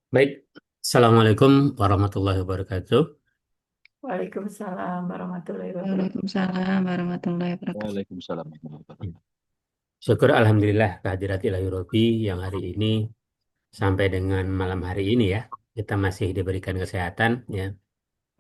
Baik, Assalamualaikum warahmatullahi wabarakatuh. Waalaikumsalam warahmatullahi wabarakatuh. Waalaikumsalam warahmatullahi wabarakatuh. Waalaikumsalam warahmatullahi wabarakatuh. Syukur Alhamdulillah kehadirat Ilahi Robi yang hari ini sampai dengan malam hari ini ya, kita masih diberikan kesehatan ya,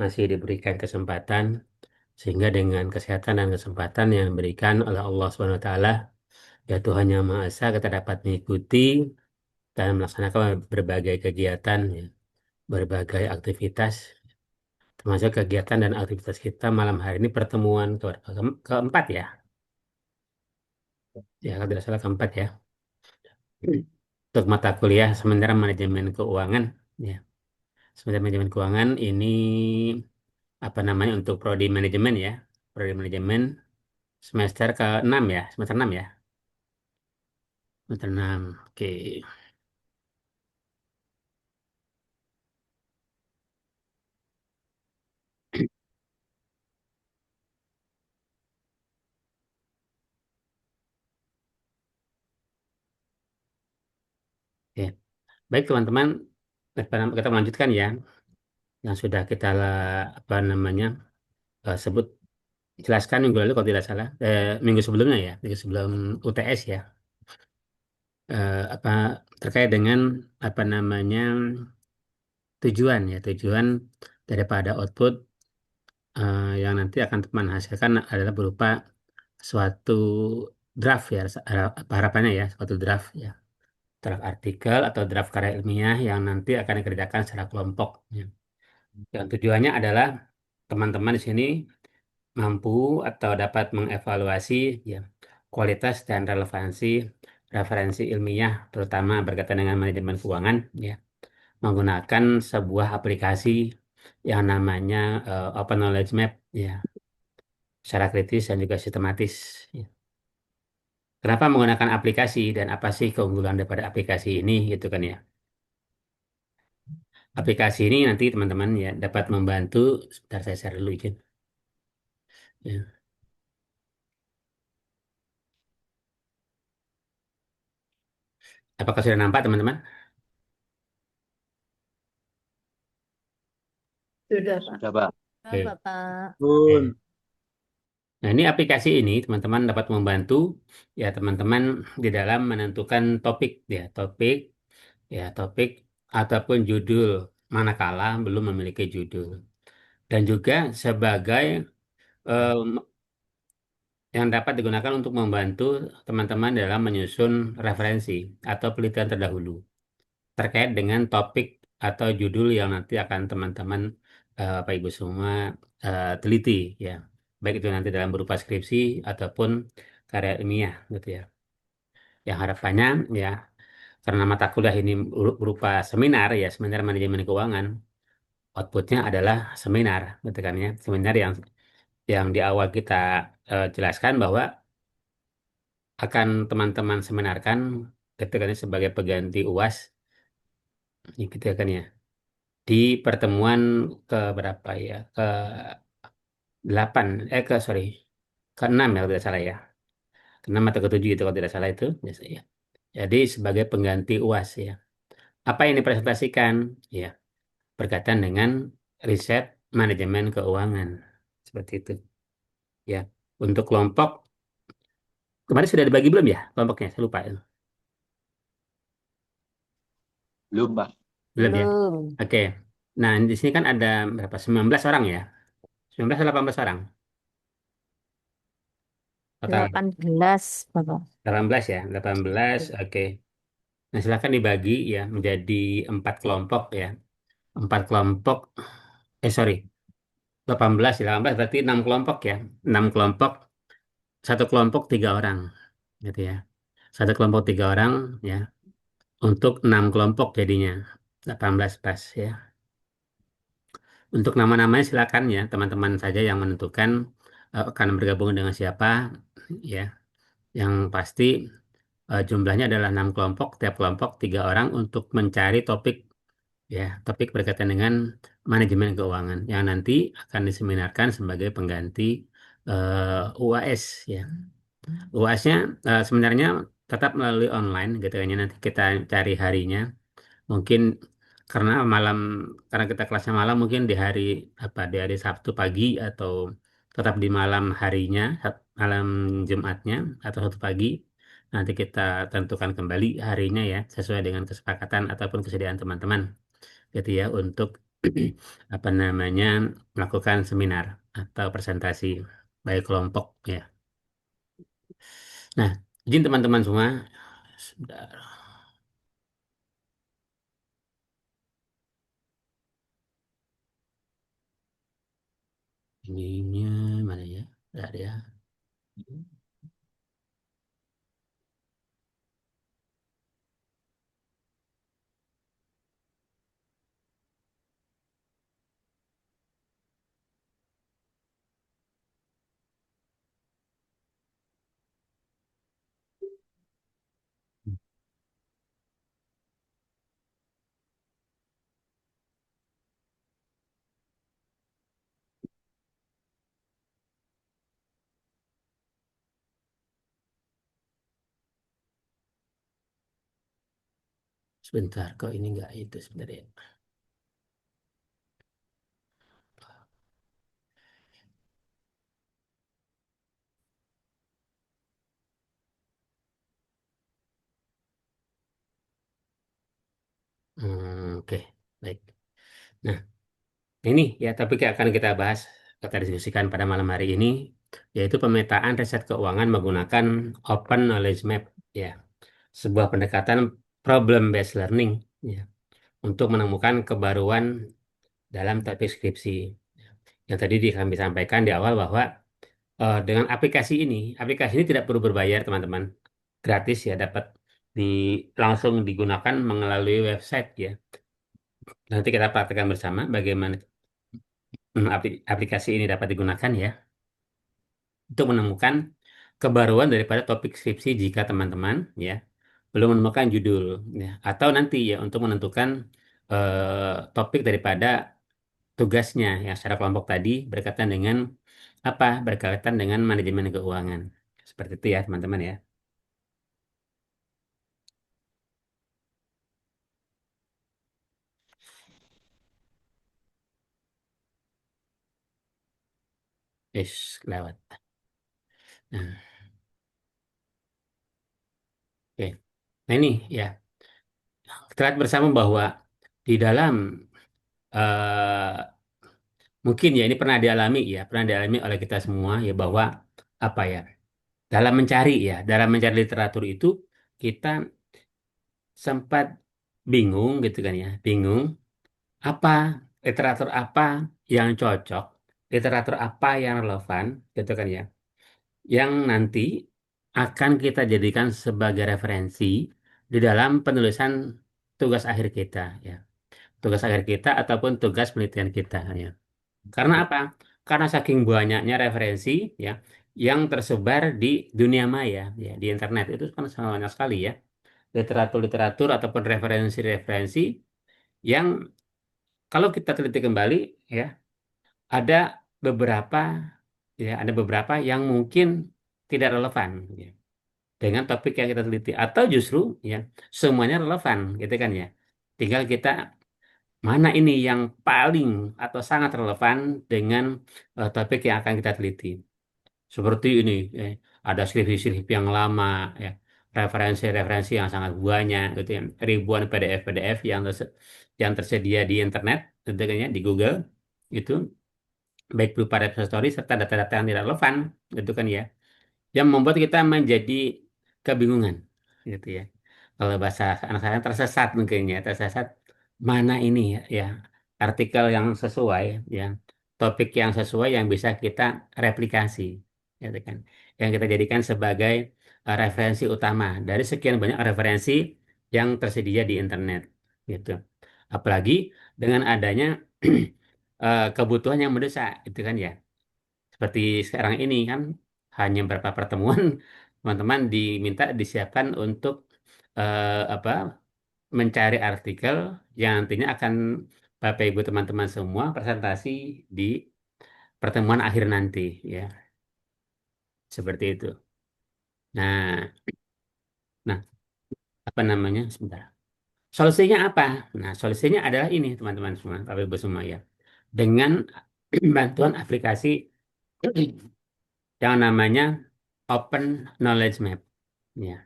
masih diberikan kesempatan sehingga dengan kesehatan dan kesempatan yang diberikan oleh Allah Subhanahu wa taala ya Tuhan Yang Maha Esa kita dapat mengikuti dan melaksanakan berbagai kegiatan ya, berbagai aktivitas termasuk kegiatan dan aktivitas kita malam hari ini pertemuan keempat ya. Ya, kalau tidak salah keempat ya. Untuk mata kuliah sementara manajemen keuangan, ya. Sementara manajemen keuangan ini apa namanya untuk prodi manajemen ya. Prodi manajemen semester ke-6 ya, semester 6 ya. Semester 6. Oke. Oke. Baik teman-teman, kita melanjutkan ya yang sudah kita apa namanya sebut jelaskan minggu lalu kalau tidak salah minggu sebelumnya ya, minggu sebelum UTS ya. Apa terkait dengan apa namanya tujuan ya tujuan daripada output yang nanti akan menghasilkan adalah berupa suatu draft ya apa harapannya ya suatu draft ya draft artikel atau draft karya ilmiah yang nanti akan dikerjakan secara kelompok ya. Dan tujuannya adalah teman-teman di sini mampu atau dapat mengevaluasi ya kualitas dan relevansi referensi ilmiah terutama berkaitan dengan manajemen keuangan ya menggunakan sebuah aplikasi yang namanya Open Knowledge Map ya secara kritis dan juga sistematis. Ya. Kenapa menggunakan aplikasi dan apa sih keunggulan daripada aplikasi ini gitu kan ya. Aplikasi ini nanti teman-teman ya dapat membantu sebentar saya share dulu izin. Ya. Apakah sudah nampak teman-teman? Sudah, Pak. Sudah, Pak. Oke. Bapak. Oke. Nah, ini aplikasi ini teman-teman dapat membantu ya teman-teman di dalam menentukan topik ya, topik ataupun judul manakala belum memiliki judul. Dan juga sebagai eh, yang dapat digunakan untuk membantu teman-teman dalam menyusun referensi atau penelitian terdahulu terkait dengan topik atau judul yang nanti akan teman-teman Bapak Ibu semua teliti ya. Baik itu nanti dalam berupa skripsi ataupun karya ilmiah gitu ya. Yang harapannya ya karena mata kuliah ini berupa seminar ya, seminar manajemen keuangan, outputnya adalah seminar gitu kan ya. Seminar yang di awal kita jelaskan bahwa akan teman-teman seminarkan ketika ini sebagai pengganti UAS ya, gitu ya kan ya di pertemuan ke berapa ya ke 8 ke sorry ke 6 ya kalau tidak salah ya ke 6 atau ke 7 itu kalau tidak salah itu biasa ya jadi sebagai pengganti UAS ya apa yang dipresentasikan ya berkaitan dengan riset manajemen keuangan seperti itu ya untuk kelompok kemarin sudah dibagi belum ya kelompoknya saya lupa itu Belum, Pak. belum ya Belum. oke nah di sini kan ada berapa 19 orang ya 19 atau 18 orang total 18, Bapak. 18 ya 18 oke nah silakan dibagi ya menjadi 4 kelompok ya 4 kelompok sorry 18 ya 18 berarti 6 kelompok ya 6 kelompok satu kelompok 3 orang gitu ya satu kelompok 3 orang ya untuk 6 kelompok jadinya 18 pas ya untuk nama-namanya silakan ya teman-teman saja yang menentukan akan bergabung dengan siapa ya yang pasti jumlahnya adalah 6 kelompok, tiap kelompok 3 orang untuk mencari topik ya, topik berkaitan dengan manajemen keuangan yang nanti akan diseminarkan sebagai pengganti UAS ya. UAS-nya sebenarnya tetap melalui online gitu kan ya. Nanti kita cari harinya. Mungkin karena malam karena kita kelasnya malam mungkin di hari di hari Sabtu pagi atau tetap di malam harinya, malam Jumatnya atau Sabtu pagi, nanti kita tentukan kembali harinya ya sesuai dengan kesepakatan ataupun kesediaan teman-teman gitu ya untuk apa namanya melakukan seminar atau presentasi baik kelompok ya. Nah, izin teman-teman semua, sebentar. Ininya mana ya? Ada ya. Sebentar, kok ini enggak itu sebentar ya. Oke, baik. Nah, ini ya topik yang akan kita diskusikan pada malam hari ini, yaitu pemetaan riset keuangan menggunakan Open Knowledge Map, ya, sebuah pendekatan problem based learning, ya, untuk menemukan kebaruan dalam topik skripsi. Yang tadi kami sampaikan di awal bahwa dengan aplikasi ini tidak perlu berbayar, teman-teman, gratis ya, dapat di langsung digunakan melalui website ya. Nanti kita praktekkan bersama bagaimana aplikasi ini dapat digunakan ya untuk menemukan kebaruan daripada topik skripsi jika teman-teman ya belum menemukan judul ya atau nanti ya untuk menentukan topik daripada tugasnya yang secara kelompok tadi berkaitan dengan manajemen keuangan. Seperti itu ya, teman-teman ya. Lewat. Nah, oke. Nah, ini ya, kita lihat bersama bahwa di dalam eh, mungkin ya ini pernah dialami oleh kita semua ya bahwa apa ya, dalam mencari literatur itu kita sempat bingung gitu kan ya, bingung apa literatur apa yang cocok, literatur apa yang relevan gitu kan ya, yang nanti akan kita jadikan sebagai referensi di dalam penulisan tugas akhir kita ya, tugas akhir kita ataupun tugas penelitian kita ya. Karena apa? Karena saking banyaknya referensi ya yang tersebar di dunia maya ya, di internet itu kan sangat banyak sekali ya, literatur-literatur ataupun referensi-referensi yang kalau kita teliti kembali ya ada beberapa ada beberapa yang mungkin tidak relevan ya, dengan topik yang kita teliti atau justru ya semuanya relevan gitu kan ya. Tinggal kita mana ini yang paling atau sangat relevan dengan topik yang akan kita teliti. Seperti ini, ada skripsi-skripsi yang lama, ya, referensi-referensi yang sangat banyak, gitu ya, ribuan PDF-PDF yang tersedia di internet, gitu kan ya, di Google, itu baik berupa repository serta data-data yang tidak relevan, gitu kan ya, yang membuat kita menjadi kebingungan, gitu ya. Kalau bahasa anak saya tersesat mungkin ya, tersesat mana ini ya, ya, artikel yang sesuai, ya, topik yang sesuai yang bisa kita replikasi, gitu kan. Yang kita jadikan sebagai referensi utama dari sekian banyak referensi yang tersedia di internet, gitu. Apalagi dengan adanya kebutuhan yang mendesak, itu kan ya. Seperti sekarang ini kan hanya beberapa pertemuan teman-teman diminta disiapkan untuk apa mencari artikel yang nantinya akan Bapak Ibu teman-teman semua presentasi di pertemuan akhir nanti ya seperti itu. Nah, nah apa namanya sebentar. Solusinya apa? Nah, solusinya adalah ini, teman-teman semua, Bapak Ibu semua ya. Dengan bantuan aplikasi yang namanya Open Knowledge Map. Ya.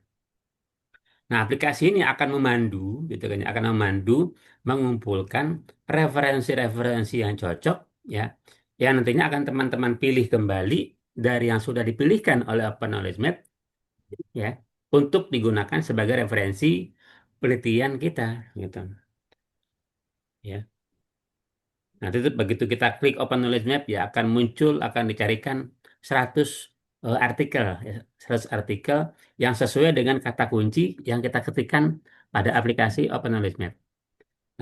Nah, aplikasi ini akan memandu, gitu kan, ya, akan memandu, mengumpulkan referensi-referensi yang cocok, ya, yang nantinya akan teman-teman pilih kembali dari yang sudah dipilihkan oleh Open Knowledge Map, ya, untuk digunakan sebagai referensi penelitian kita, gitu, ya. Nanti itu begitu kita klik Open Knowledge Map, ya, akan muncul, akan dicarikan 100 artikel, ya, 100 artikel yang sesuai dengan kata kunci yang kita ketikkan pada aplikasi Open Knowledge Map.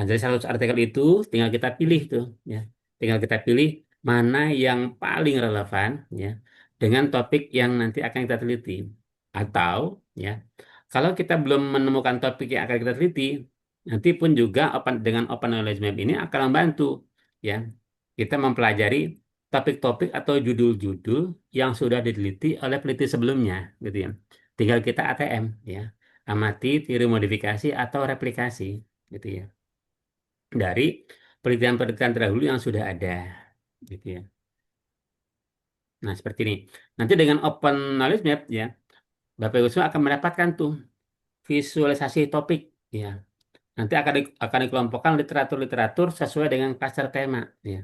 Nah, dari 100 artikel itu tinggal kita pilih tuh, ya. Tinggal kita pilih mana yang paling relevan, ya, dengan topik yang nanti akan kita teliti. Atau, ya, kalau kita belum menemukan topik yang akan kita teliti, nanti pun juga dengan Open Knowledge Map ini akan membantu, ya, kita mempelajari topik-topik atau judul-judul yang sudah diteliti oleh peneliti sebelumnya, gitu ya. Tinggal kita ATM, ya, amati, tiru, modifikasi atau replikasi, gitu ya, dari penelitian-penelitian terdahulu yang sudah ada, gitu ya. Nah, seperti ini. Nanti dengan Open Knowledge Map, ya, Bapak Ibu semua akan mendapatkan tuh visualisasi topik, ya. Nanti akan dikelompokkan literatur-literatur sesuai dengan klaster tema, ya.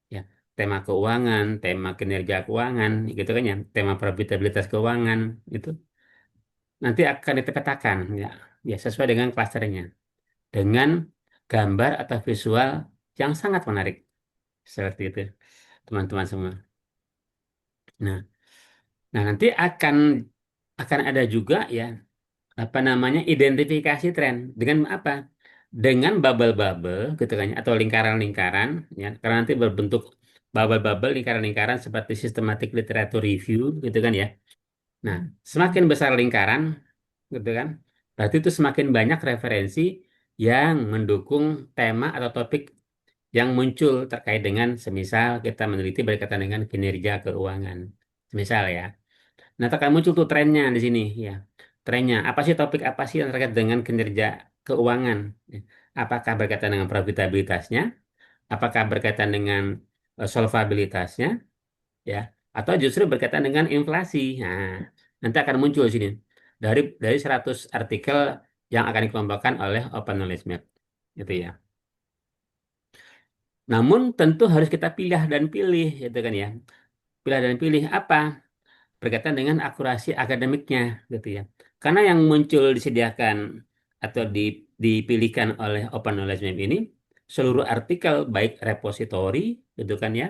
Ya, tema keuangan, tema kinerja keuangan, gitu kan ya, tema profitabilitas keuangan, itu nanti akan dipetakan, ya, ya sesuai dengan klasternya, dengan gambar atau visual yang sangat menarik, seperti itu, teman-teman semua. Nah, nah nanti akan ada juga, ya, apa namanya, identifikasi tren dengan apa? Dengan bubble-bubble, gitu kan ya, atau lingkaran-lingkaran, ya, karena nanti berbentuk bubble-bubble, lingkaran-lingkaran seperti systematic literature review, gitu kan ya. Nah, semakin besar lingkaran, gitu kan, berarti itu semakin banyak referensi yang mendukung tema atau topik yang muncul terkait dengan semisal kita meneliti berkaitan dengan kinerja keuangan. Misal ya. Nah, akan muncul tuh trennya di sini ya. Trennya apa sih, topik apa sih yang terkait dengan kinerja keuangan? Ya. Apakah berkaitan dengan profitabilitasnya? Apakah berkaitan dengan solvabilitasnya? Ya, atau justru berkaitan dengan inflasi? Nah, nanti akan muncul di sini dari 100 artikel yang akan dikelompokkan oleh Open Knowledge Map. Gitu ya. Namun tentu harus kita pilih dan pilih, gitu kan ya. Pilih dan pilih apa? Berkaitan dengan akurasi akademiknya, gitu ya. Karena yang muncul disediakan atau dipilihkan oleh Open Knowledge Map ini seluruh artikel baik repository, gitu kan ya,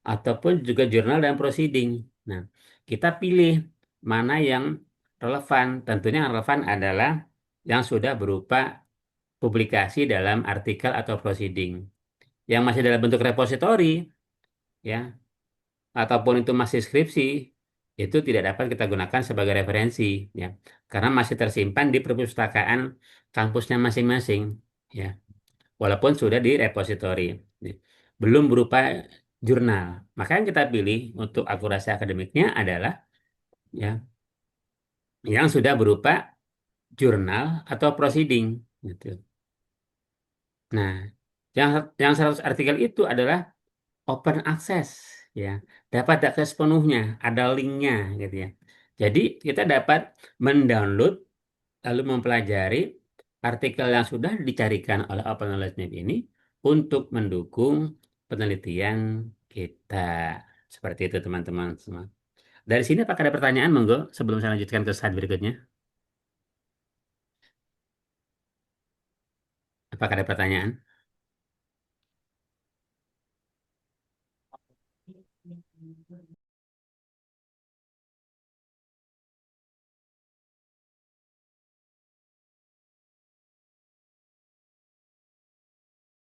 ataupun juga jurnal dan proceeding. Nah, kita pilih mana yang relevan. Tentunya yang relevan adalah yang sudah berupa publikasi dalam artikel atau proceeding. Yang masih dalam bentuk repository, ya, ataupun itu masih skripsi, itu tidak dapat kita gunakan sebagai referensi, ya, karena masih tersimpan di perpustakaan kampusnya masing-masing, ya, walaupun sudah di repositori, ya. Belum berupa jurnal. Maka yang kita pilih untuk akurasi akademiknya adalah, ya, yang sudah berupa jurnal atau proceeding, gitu. Nah, yang 100 artikel itu adalah open access, ya, dapat akses penuhnya, ada linknya, gitu ya. Jadi kita dapat mendownload lalu mempelajari artikel yang sudah dicarikan oleh Open Knowledge Map ini untuk mendukung penelitian kita. Seperti itu, teman-teman semua. Dari sini apakah ada pertanyaan, monggo, sebelum saya lanjutkan ke slide berikutnya? Apakah ada pertanyaan?